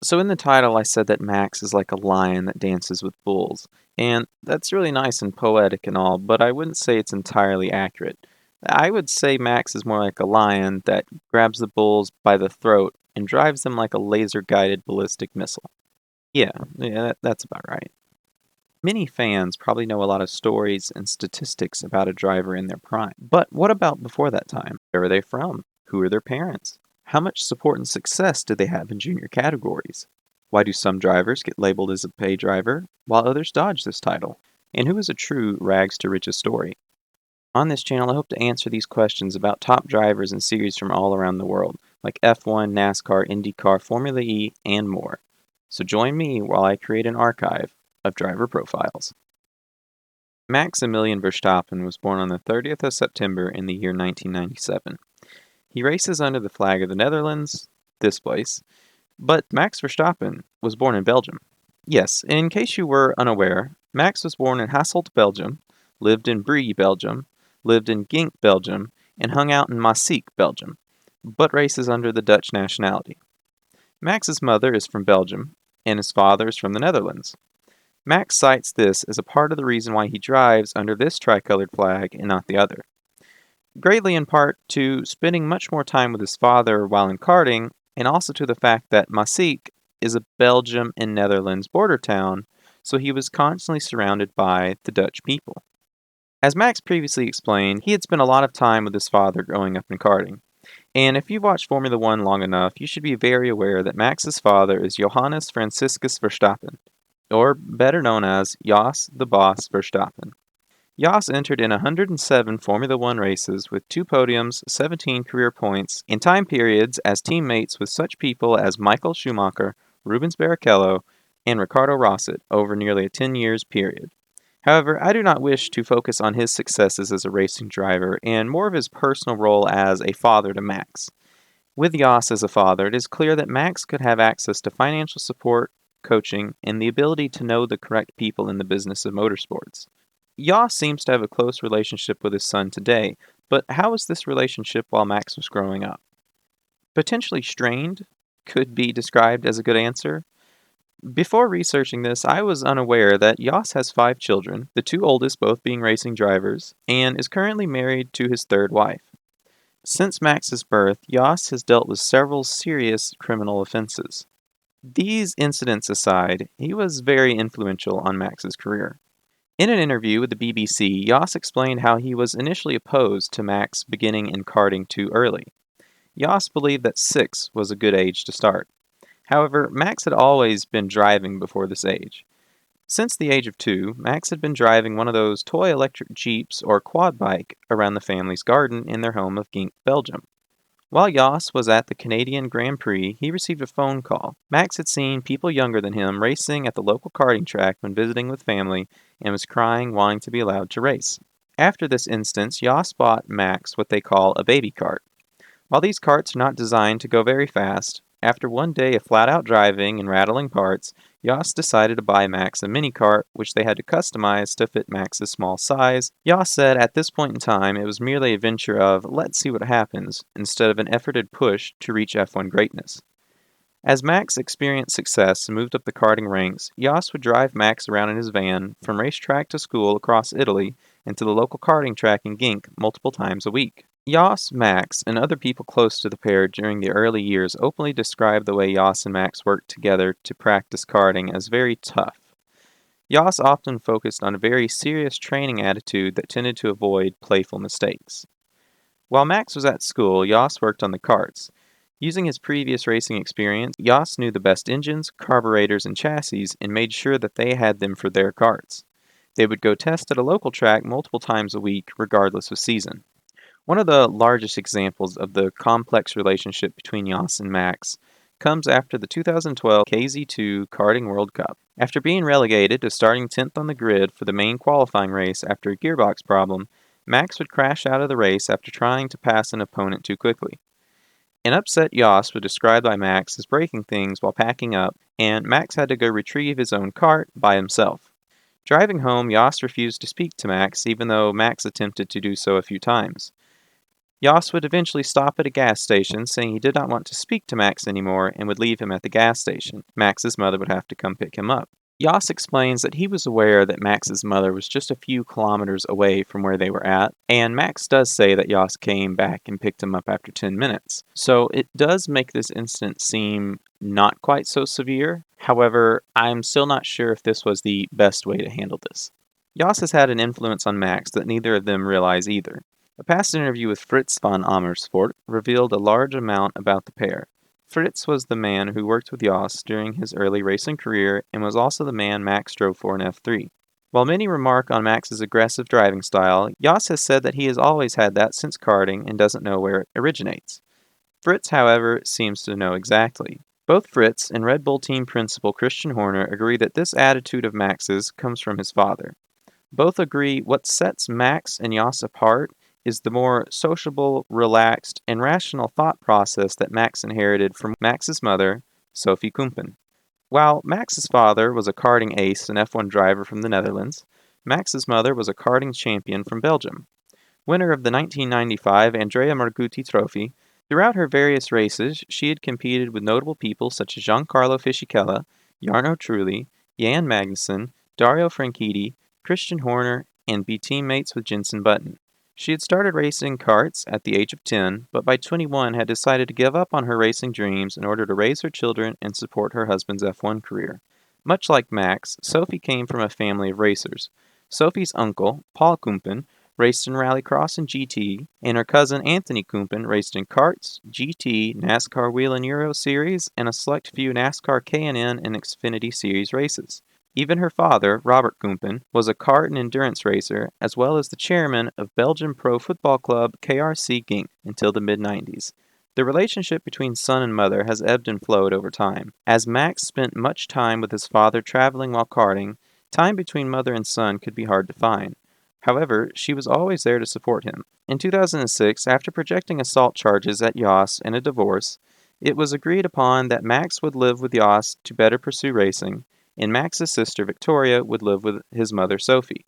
So in the title, I said that Max is like a lion that dances with bulls. And that's really nice and poetic and all, but I wouldn't say it's entirely accurate. I would say Max is more like a lion that grabs the bulls by the throat and drives them like a laser-guided ballistic missile. Yeah, that's about right. Many fans probably know a lot of stories and statistics about a driver in their prime. But what about before that time? Where are they from? Who are their parents? How much support and success did they have in junior categories? Why do some drivers get labeled as a pay driver while others dodge this title? And who is a true rags to riches story? On this channel, I hope to answer these questions about top drivers and series from all around the world, like F1, NASCAR, IndyCar, Formula E, and more. So join me while I create an archive of driver profiles. Maximilian Verstappen was born on the 30th of September in the year 1997. He races under the flag of the Netherlands, this place, but Max Verstappen was born in Belgium. Yes, in case you were unaware, Max was born in Hasselt, Belgium, lived in Brie, Belgium, lived in Genk, Belgium, and hung out in Maaseik, Belgium, but races under the Dutch nationality. Max's mother is from Belgium, and his father is from the Netherlands. Max cites this as a part of the reason why he drives under this tricolored flag and not the other. Greatly in part to spending much more time with his father while in karting, and also to the fact that Maaseik is a Belgium and Netherlands border town, so he was constantly surrounded by the Dutch people. As Max previously explained, he had spent a lot of time with his father growing up in karting. And if you've watched Formula One long enough, you should be very aware that Max's father is Johannes Franciscus Verstappen, or better known as Jos the Boss Verstappen. Jos entered in 107 Formula One races with 2 podiums, 17 career points, in time periods as teammates with such people as Michael Schumacher, Rubens Barrichello, and Ricardo Rosset over nearly a 10 years period. However, I do not wish to focus on his successes as a racing driver and more of his personal role as a father to Max. With Jos as a father, it is clear that Max could have access to financial support, coaching, and the ability to know the correct people in the business of motorsports. Jos seems to have a close relationship with his son today, but how was this relationship while Max was growing up? Potentially strained could be described as a good answer. Before researching this, I was unaware that Jos has 5 children, the 2 oldest both being racing drivers, and is currently married to his 3rd wife. Since Max's birth, Jos has dealt with several serious criminal offenses. These incidents aside, he was very influential on Max's career. In an interview with the BBC, Jos explained how he was initially opposed to Max beginning in karting too early. Jos believed that 6 was a good age to start. However, Max had always been driving before this age. Since the age of 2, Max had been driving one of those toy electric Jeeps or quad bike around the family's garden in their home of Genk, Belgium. While Jos was at the Canadian Grand Prix, he received a phone call. Max had seen people younger than him racing at the local karting track when visiting with family and was crying, wanting to be allowed to race. After this instance, Jos bought Max what they call a baby cart. While these carts are not designed to go very fast, after one day of flat-out driving and rattling parts, Jos decided to buy Max a mini cart, which they had to customize to fit Max's small size. Jos said at this point in time it was merely a venture of, let's see what happens, instead of an efforted push to reach F1 greatness. As Max experienced success and moved up the karting ranks, Jos would drive Max around in his van from racetrack to school across Italy and to the local karting track in Genk multiple times a week. Jos, Max, and other people close to the pair during the early years openly described the way Jos and Max worked together to practice karting as very tough. Jos often focused on a very serious training attitude that tended to avoid playful mistakes. While Max was at school, Jos worked on the karts. Using his previous racing experience, Jos knew the best engines, carburetors, and chassis and made sure that they had them for their karts. They would go test at a local track multiple times a week, regardless of season. One of the largest examples of the complex relationship between Jos and Max comes after the 2012 KZ2 Karting World Cup. After being relegated to starting 10th on the grid for the main qualifying race after a gearbox problem, Max would crash out of the race after trying to pass an opponent too quickly. An upset Jos was described by Max as breaking things while packing up, and Max had to go retrieve his own cart by himself. Driving home, Jos refused to speak to Max, even though Max attempted to do so a few times. Jos would eventually stop at a gas station, saying he did not want to speak to Max anymore and would leave him at the gas station. Max's mother would have to come pick him up. Jos explains that he was aware that Max's mother was just a few kilometers away from where they were at, and Max does say that Jos came back and picked him up after 10 minutes. So it does make this incident seem not quite so severe. However, I'm still not sure if this was the best way to handle this. Jos has had an influence on Max that neither of them realize either. A past interview with Fritz von Amersfoort revealed a large amount about the pair. Fritz was the man who worked with Jos during his early racing career and was also the man Max drove for in F3. While many remark on Max's aggressive driving style, Jos has said that he has always had that since karting and doesn't know where it originates. Fritz, however, seems to know exactly. Both Fritz and Red Bull team principal Christian Horner agree that this attitude of Max's comes from his father. Both agree what sets Max and Jos apart is the more sociable, relaxed, and rational thought process that Max inherited from Max's mother, Sophie Kumpen. While Max's father was a karting ace and F1 driver from the Netherlands, Max's mother was a karting champion from Belgium. Winner of the 1995 Andrea Margutti Trophy, throughout her various races, she had competed with notable people such as Giancarlo Fisichella, Jarno Trulli, Jan Magnussen, Dario Franchitti, Christian Horner, and be teammates with Jenson Button. She had started racing karts at the age of 10, but by 21 had decided to give up on her racing dreams in order to raise her children and support her husband's F1 career. Much like Max, Sophie came from a family of racers. Sophie's uncle, Paul Kumpen, raced in rallycross and GT, and her cousin Anthony Kumpen raced in karts, GT, NASCAR Wheel and Euro Series, and a select few NASCAR K&N and Xfinity Series races. Even her father, Robert Kumpen, was a kart and endurance racer, as well as the chairman of Belgian pro football club KRC Genk until the mid-90s. The relationship between son and mother has ebbed and flowed over time. As Max spent much time with his father traveling while karting, time between mother and son could be hard to find. However, she was always there to support him. In 2006, after projecting assault charges at Jos and a divorce, it was agreed upon that Max would live with Jos to better pursue racing, and Max's sister Victoria would live with his mother Sophie.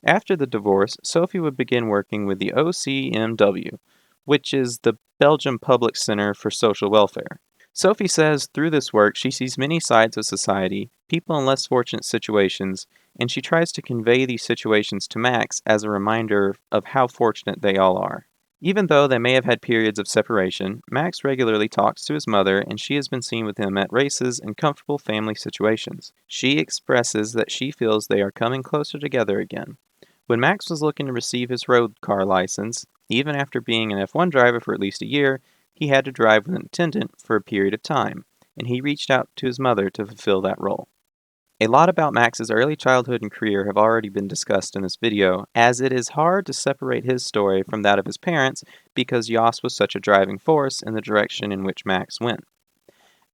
After the divorce, Sophie would begin working with the OCMW, which is the Belgium Public Center for Social Welfare. Sophie says through this work she sees many sides of society, people in less fortunate situations, and she tries to convey these situations to Max as a reminder of how fortunate they all are. Even though they may have had periods of separation, Max regularly talks to his mother and she has been seen with him at races and comfortable family situations. She expresses that she feels they are coming closer together again. When Max was looking to receive his road car license, even after being an F1 driver for at least a year, he had to drive with an attendant for a period of time, and he reached out to his mother to fulfill that role. A lot about Max's early childhood and career have already been discussed in this video, as it is hard to separate his story from that of his parents because Jos was such a driving force in the direction in which Max went.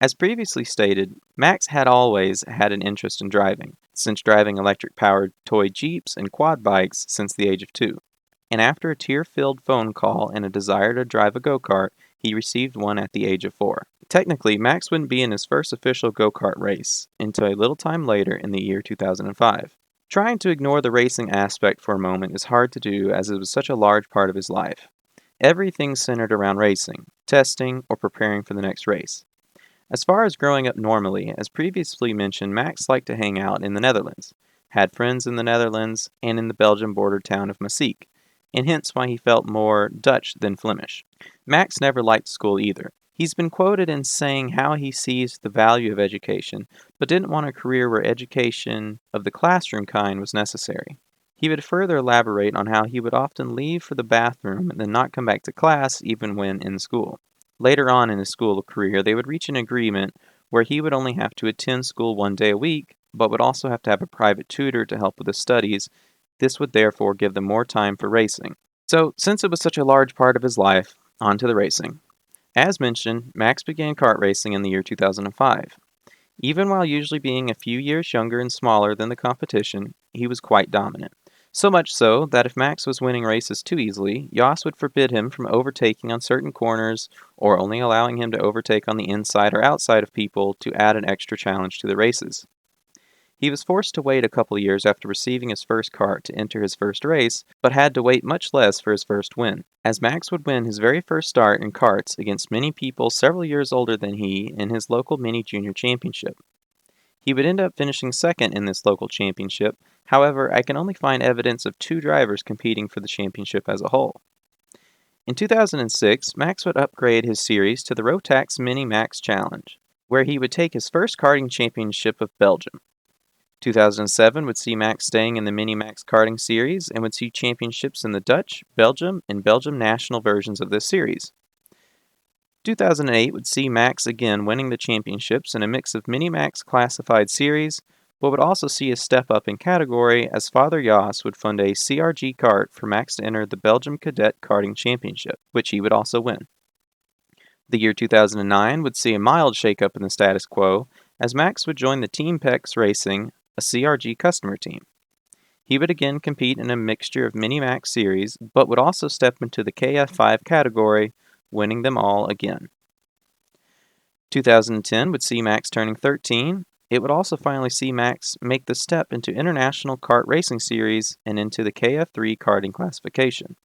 As previously stated, Max had always had an interest in driving, since driving electric-powered toy Jeeps and quad bikes since the age of 2. And after a tear-filled phone call and a desire to drive a go-kart, he received one at the age of 4. Technically, Max wouldn't be in his first official go-kart race until a little time later in the year 2005. Trying to ignore the racing aspect for a moment is hard to do as it was such a large part of his life. Everything centered around racing, testing, or preparing for the next race. As far as growing up normally, as previously mentioned, Max liked to hang out in the Netherlands, had friends in the Netherlands and in the Belgian border town of Maasiek, and hence why he felt more Dutch than Flemish. Max never liked school either. He's been quoted in saying how he sees the value of education, but didn't want a career where education of the classroom kind was necessary. He would further elaborate on how he would often leave for the bathroom and then not come back to class even when in school. Later on in his school career, they would reach an agreement where he would only have to attend school 1 day a week, but would also have to have a private tutor to help with his studies. This would therefore give them more time for racing. So, since it was such a large part of his life, on to the racing. As mentioned, Max began kart racing in the year 2005. Even while usually being a few years younger and smaller than the competition, he was quite dominant. So much so that if Max was winning races too easily, Jos would forbid him from overtaking on certain corners or only allowing him to overtake on the inside or outside of people to add an extra challenge to the races. He was forced to wait a couple years after receiving his first kart to enter his first race, but had to wait much less for his first win, as Max would win his very first start in karts against many people several years older than he in his local mini junior championship. He would end up finishing second in this local championship. However, I can only find evidence of 2 drivers competing for the championship as a whole. In 2006, Max would upgrade his series to the Rotax Mini Max Challenge, where he would take his first karting championship of Belgium. 2007 would see Max staying in the Mini Max karting series and would see championships in the Dutch, Belgium, and Belgium national versions of this series. 2008 would see Max again winning the championships in a mix of Mini-Max classified series, but would also see a step up in category as Father Jos would fund a CRG kart for Max to enter the Belgium Cadet Karting Championship, which he would also win. The year 2009 would see a mild shakeup in the status quo, as Max would join the Team Pex Racing, a CRG customer team. He would again compete in a mixture of Mini-Max series, but would also step into the KF5 category, winning them all again. 2010 would see Max turning 13. It would also finally see Max make the step into International Kart Racing Series and into the KF3 karting classification.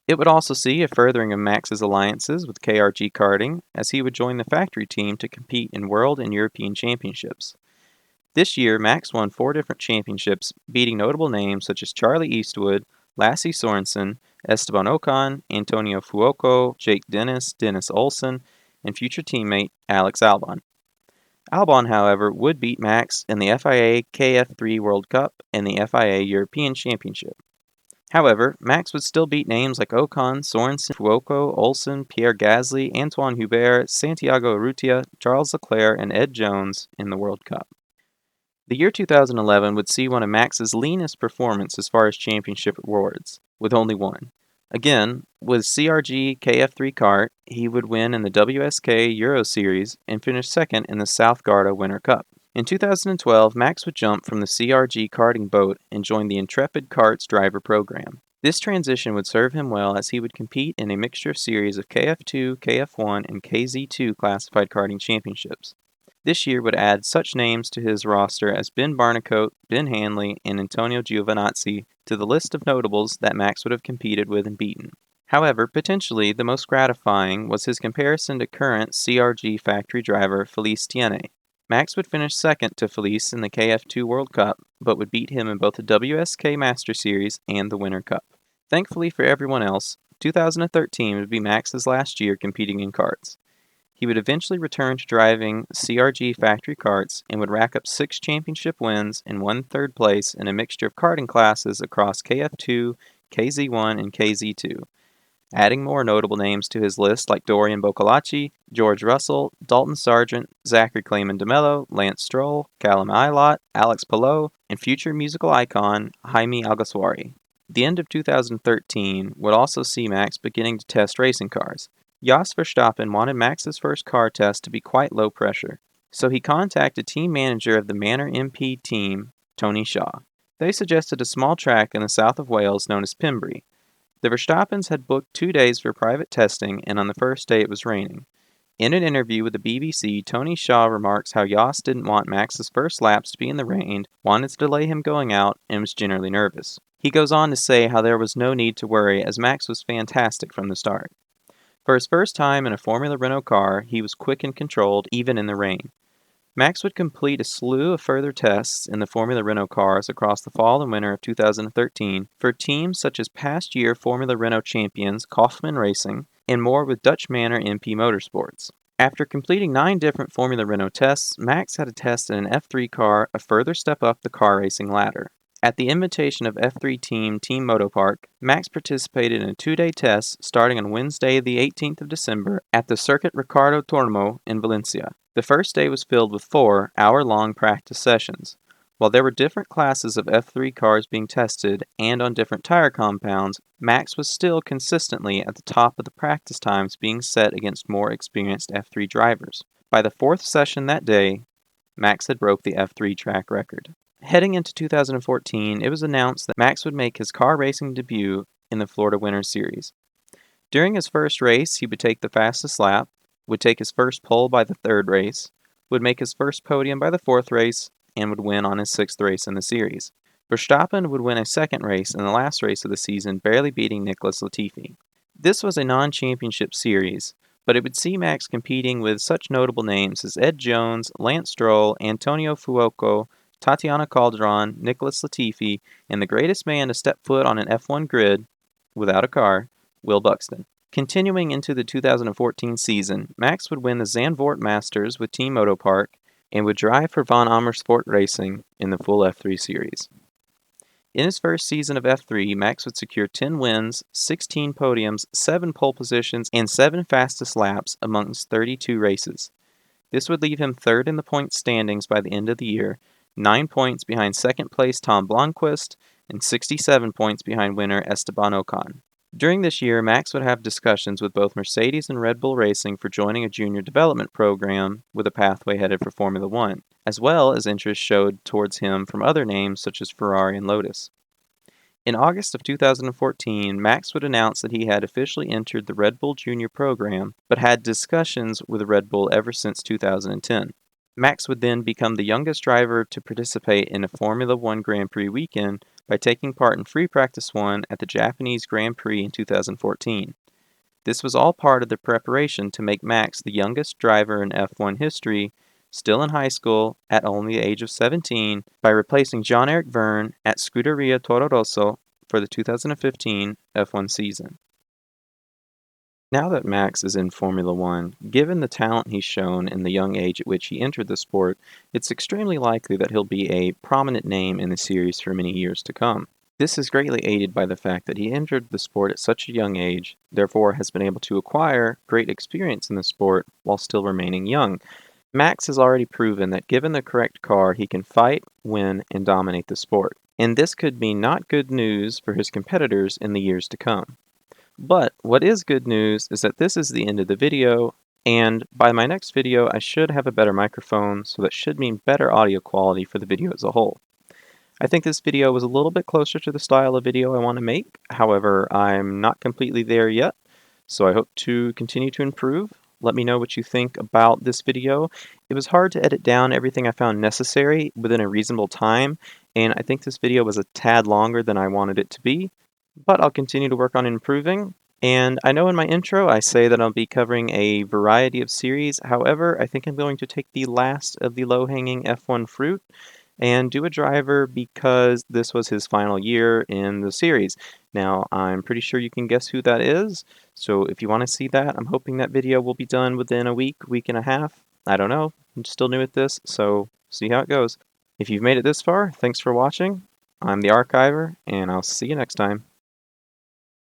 It would also see a furthering of Max's alliances with KRG Karting, as he would join the factory team to compete in World and European Championships. This year, Max won 4 different championships, beating notable names such as Charlie Eastwood, Lassie Sorensen, Esteban Ocon, Antonio Fuoco, Jake Dennis, Dennis Olsen, and future teammate Alex Albon. Albon, however, would beat Max in the FIA KF3 World Cup and the FIA European Championship. However, Max would still beat names like Ocon, Sorensen, Fuoco, Olsen, Pierre Gasly, Antoine Hubert, Santiago Urrutia, Charles Leclerc, and Ed Jones in the World Cup. The year 2011 would see one of Max's leanest performances as far as championship awards, with only one. Again, with CRG KF3 kart, he would win in the WSK Euro Series and finish second in the South Garda Winter Cup. In 2012, Max would jump from the CRG karting boat and join the Intrepid Karts driver program. This transition would serve him well, as he would compete in a mixture of series of KF2, KF1, and KZ2 classified karting championships. This year would add such names to his roster as Ben Barnicoat, Ben Hanley, and Antonio Giovinazzi to the list of notables that Max would have competed with and beaten. However, potentially the most gratifying was his comparison to current CRG factory driver Felice Tiene. Max would finish second to Felice in the KF2 World Cup, but would beat him in both the WSK Master Series and the Winter Cup. Thankfully for everyone else, 2013 would be Max's last year competing in karts. He would eventually return to driving CRG factory karts and would rack up 6 championship wins and 1 third place in a mixture of karting classes across KF2, KZ1, and KZ2, adding more notable names to his list like Dorian Boccolacci, George Russell, Dalton Sargent, Zachary Clayman DeMello, Lance Stroll, Callum Ilott, Alex Palou, and future musical icon Jaime Alguersuari. The end of 2013 would also see Max beginning to test racing cars. Jos Verstappen wanted Max's first car test to be quite low pressure, so he contacted team manager of the Manor MP team, Tony Shaw. They suggested a small track in the south of Wales known as Pembrey. The Verstappens had booked 2 days for private testing, and on the first day it was raining. In an interview with the BBC, Tony Shaw remarks how Jos didn't want Max's first laps to be in the rain, wanted to delay him going out, and was generally nervous. He goes on to say how there was no need to worry, as Max was fantastic from the start. For his first time in a Formula Renault car, he was quick and controlled, even in the rain. Max would complete a slew of further tests in the Formula Renault cars across the fall and winter of 2013 for teams such as past year Formula Renault champions Kaufman Racing and more with Dutch Manor MP Motorsports. After completing 9 different Formula Renault tests, Max had a test in an F3 car, a further step up the car racing ladder. At the invitation of F3 team Team Motopark, Max participated in a 2-day test starting on Wednesday the 18th of December at the Circuit Ricardo Tormo in Valencia. The first day was filled with 4 hour-long practice sessions. While there were different classes of F3 cars being tested and on different tire compounds, Max was still consistently at the top of the practice times being set against more experienced F3 drivers. By the 4th session that day, Max had broke the F3 track record. Heading into 2014, it was announced that Max would make his car racing debut in the Florida Winter Series. During his first race, he would take the fastest lap, would take his first pole by the 3rd race, would make his first podium by the 4th race, and would win on his 6th race in the series. Verstappen would win a 2nd race in the last race of the season, barely beating Nicholas Latifi. This was a non-championship series, but it would see Max competing with such notable names as Ed Jones, Lance Stroll, Antonio Fuoco, Tatiana Calderon, Nicholas Latifi, and the greatest man to step foot on an F1 grid, without a car, Will Buxton. Continuing into the 2014 season, Max would win the Zandvoort Masters with Team Motopark and would drive for Von Amersfoort Racing in the full F3 series. In his first season of F3, Max would secure 10 wins, 16 podiums, 7 pole positions, and 7 fastest laps amongst 32 races. This would leave him 3rd in the points standings by the end of the year, 9 points behind 2nd place Tom Blomqvist, and 67 points behind winner Esteban Ocon. During this year, Max would have discussions with both Mercedes and Red Bull Racing for joining a junior development program with a pathway headed for Formula One, as well as interest showed towards him from other names such as Ferrari and Lotus. In August of 2014, Max would announce that he had officially entered the Red Bull Junior program, but had discussions with Red Bull ever since 2010. Max would then become the youngest driver to participate in a Formula One Grand Prix weekend by taking part in Free Practice 1 at the Japanese Grand Prix in 2014. This was all part of the preparation to make Max the youngest driver in F1 history, still in high school at only the age of 17, by replacing Jean-Eric Vergne at Scuderia Toro Rosso for the 2015 F1 season. Now that Max is in Formula One, given the talent he's shown and the young age at which he entered the sport, it's extremely likely that he'll be a prominent name in the series for many years to come. This is greatly aided by the fact that he entered the sport at such a young age, therefore has been able to acquire great experience in the sport while still remaining young. Max has already proven that given the correct car, he can fight, win, and dominate the sport. And this could mean not good news for his competitors in the years to come. But what is good news is that this is the end of the video, and by my next video I should have a better microphone, so that should mean better audio quality for the video as a whole. I think this video was a little bit closer to the style of video I want to make, however I'm not completely there yet, so I hope to continue to improve. Let me know what you think about this video. It was hard to edit down everything I found necessary within a reasonable time, and I think this video was a tad longer than I wanted it to be. But I'll continue to work on improving, and I know in my intro I say that I'll be covering a variety of series. However, I think I'm going to take the last of the low-hanging F1 fruit and do a driver because this was his final year in the series. Now, I'm pretty sure you can guess who that is, so if you want to see that, I'm hoping that video will be done within a week and a half. I don't know, I'm still new at this, so see how it goes. If you've made it this far, thanks for watching. I'm the Archiver, and I'll see you next time.